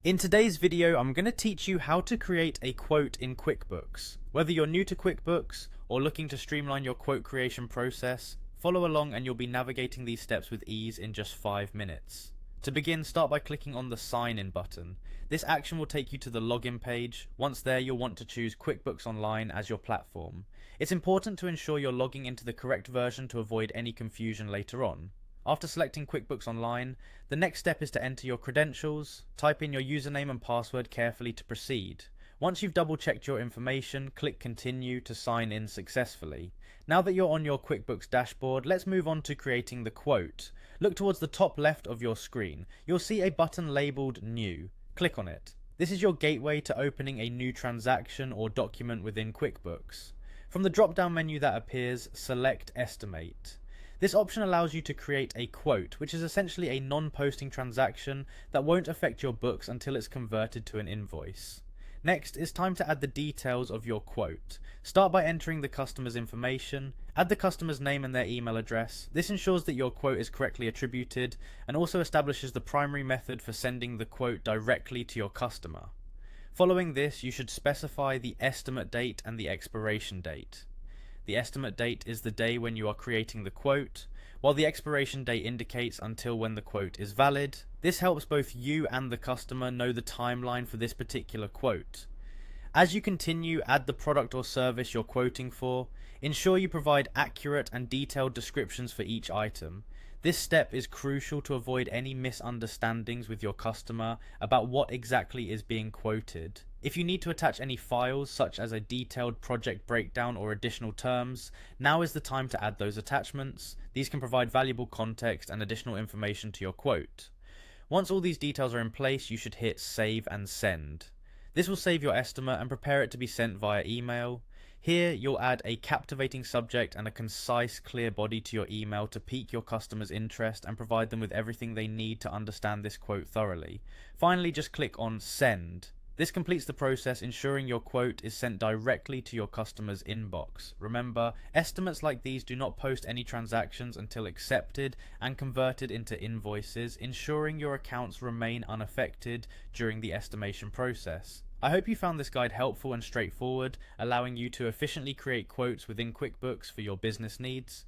In today's video, I'm going to teach you how to create a quote in QuickBooks. Whether you're new to QuickBooks or looking to streamline your quote creation process, follow along and you'll be navigating these steps with ease in just 5 minutes. To begin, start by clicking on the Sign In button. This action will take you to the login page. Once there, you'll want to choose QuickBooks Online as your platform. It's important to ensure you're logging into the correct version to avoid any confusion later on. After selecting QuickBooks Online, the next step is to enter your credentials. Type in your username and password carefully to proceed. Once you've double-checked your information, click Continue to sign in successfully. Now that you're on your QuickBooks dashboard, let's move on to creating the quote. Look towards the top left of your screen. You'll see a button labeled New. Click on it. This is your gateway to opening a new transaction or document within QuickBooks. From the drop-down menu that appears, select Estimate. This option allows you to create a quote, which is essentially a non-posting transaction that won't affect your books until it's converted to an invoice. Next, it's time to add the details of your quote. Start by entering the customer's information. Add the customer's name and their email address. This ensures that your quote is correctly attributed and also establishes the primary method for sending the quote directly to your customer. Following this, you should specify the estimate date and the expiration date. The estimate date is the day when you are creating the quote, while the expiration date indicates until when the quote is valid. This helps both you and the customer know the timeline for this particular quote. As you continue, add the product or service you're quoting for. Ensure you provide accurate and detailed descriptions for each item. This step is crucial to avoid any misunderstandings with your customer about what exactly is being quoted. If you need to attach any files, such as a detailed project breakdown or additional terms, now is the time to add those attachments. These can provide valuable context and additional information to your quote. Once all these details are in place, you should hit Save and Send. This will save your estimate and prepare it to be sent via email. Here, you'll add a captivating subject and a concise, clear body to your email to pique your customers' interest and provide them with everything they need to understand this quote thoroughly. Finally, just click on Send. This completes the process, ensuring your quote is sent directly to your customer's inbox. Remember, estimates like these do not post any transactions until accepted and converted into invoices, ensuring your accounts remain unaffected during the estimation process. I hope you found this guide helpful and straightforward, allowing you to efficiently create quotes within QuickBooks for your business needs.